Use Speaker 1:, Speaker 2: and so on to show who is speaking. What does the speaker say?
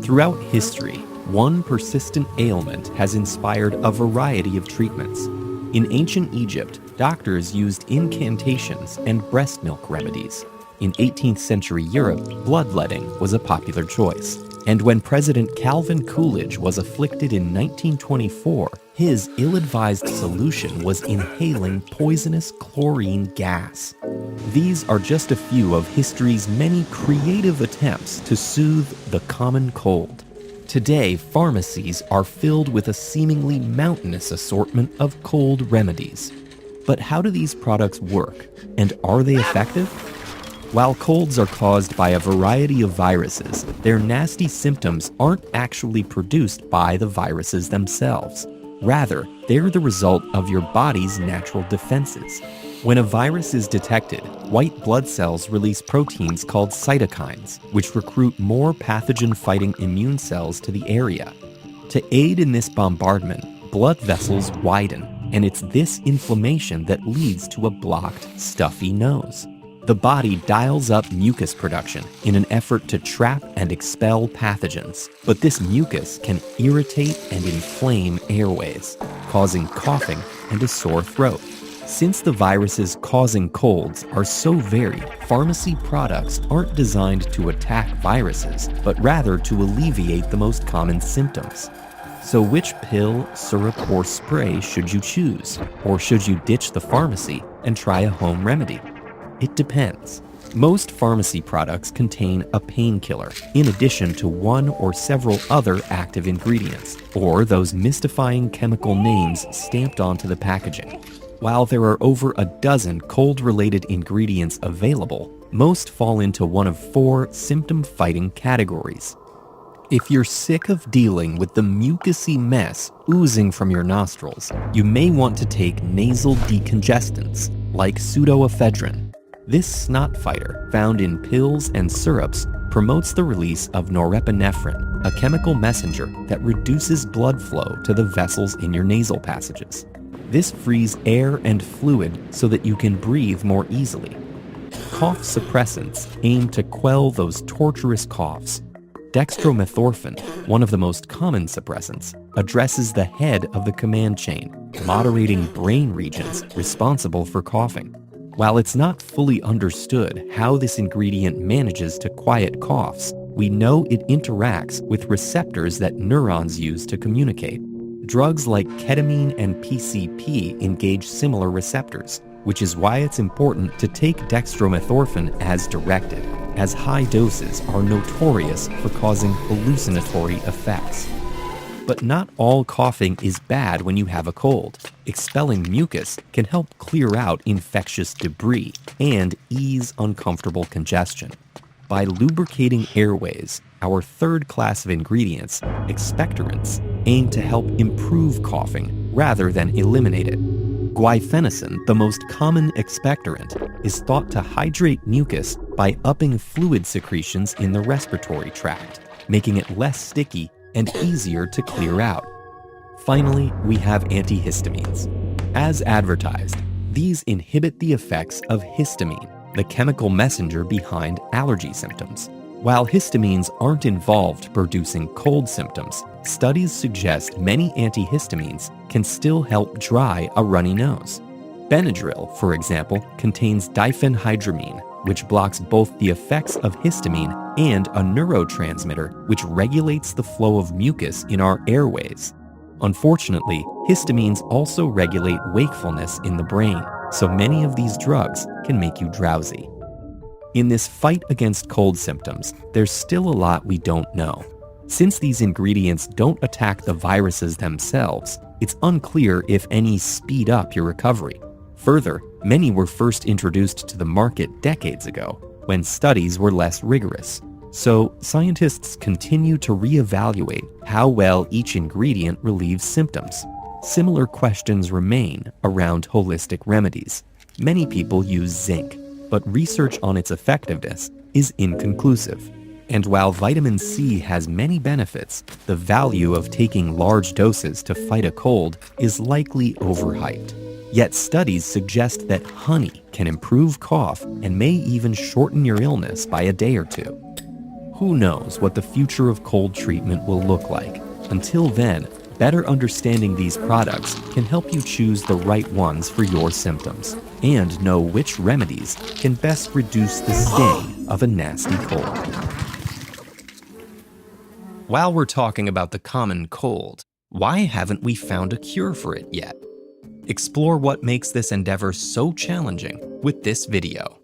Speaker 1: Throughout history, one persistent ailment has inspired a variety of treatments. In ancient Egypt, doctors used incantations and breast milk remedies. In 18th century Europe, bloodletting was a popular choice. And when President Calvin Coolidge was afflicted in 1924, his ill-advised solution was inhaling poisonous chlorine gas. These are just a few of history's many creative attempts to soothe the common cold. Today, pharmacies are filled with a seemingly mountainous assortment of cold remedies. But how do these products work, and are they effective? While colds are caused by a variety of viruses, their nasty symptoms aren't actually produced by the viruses themselves. Rather, they're the result of your body's natural defenses. When a virus is detected, white blood cells release proteins called cytokines, which recruit more pathogen-fighting immune cells to the area. To aid in this bombardment, blood vessels widen, and it's this inflammation that leads to a blocked, stuffy nose. The body dials up mucus production in an effort to trap and expel pathogens, but this mucus can irritate and inflame airways, causing coughing and a sore throat. Since the viruses causing colds are so varied, pharmacy products aren't designed to attack viruses, but rather to alleviate the most common symptoms. So which pill, syrup, or spray should you choose? Or should you ditch the pharmacy and try a home remedy? It depends. Most pharmacy products contain a painkiller, in addition to one or several other active ingredients, or those mystifying chemical names stamped onto the packaging. While there are over a dozen cold-related ingredients available, most fall into one of 4 symptom-fighting categories. If you're sick of dealing with the mucousy mess oozing from your nostrils, you may want to take nasal decongestants, like pseudoephedrine. This snot fighter, found in pills and syrups, promotes the release of norepinephrine, a chemical messenger that reduces blood flow to the vessels in your nasal passages. This frees air and fluid so that you can breathe more easily. Cough suppressants aim to quell those torturous coughs. Dextromethorphan, one of the most common suppressants, addresses the head of the command chain, moderating brain regions responsible for coughing. While it's not fully understood how this ingredient manages to quiet coughs, we know it interacts with receptors that neurons use to communicate. Drugs like ketamine and PCP engage similar receptors, which is why it's important to take dextromethorphan as directed, as high doses are notorious for causing hallucinatory effects. But not all coughing is bad when you have a cold. Expelling mucus can help clear out infectious debris and ease uncomfortable congestion. By lubricating airways, our third class of ingredients, expectorants, aim to help improve coughing rather than eliminate it. Guaifenesin, the most common expectorant, is thought to hydrate mucus by upping fluid secretions in the respiratory tract, making it less sticky and easier to clear out. Finally, we have antihistamines. As advertised, these inhibit the effects of histamine, the chemical messenger behind allergy symptoms. While histamines aren't involved producing cold symptoms, studies suggest many antihistamines can still help dry a runny nose. Benadryl, for example, contains diphenhydramine, which blocks both the effects of histamine and a neurotransmitter which regulates the flow of mucus in our airways. Unfortunately, histamines also regulate wakefulness in the brain, so many of these drugs can make you drowsy. In this fight against cold symptoms, there's still a lot we don't know. Since these ingredients don't attack the viruses themselves, it's unclear if any speed up your recovery. Further, many were first introduced to the market decades ago, when studies were less rigorous. So, scientists continue to reevaluate how well each ingredient relieves symptoms. Similar questions remain around holistic remedies. Many people use zinc, but research on its effectiveness is inconclusive. And while vitamin C has many benefits, the value of taking large doses to fight a cold is likely overhyped. Yet studies suggest that honey can improve cough and may even shorten your illness by a day or two. Who knows what the future of cold treatment will look like? Until then, better understanding these products can help you choose the right ones for your symptoms and know which remedies can best reduce the sting of a nasty cold. While we're talking about the common cold, why haven't we found a cure for it yet? Explore what makes this endeavor so challenging with this video.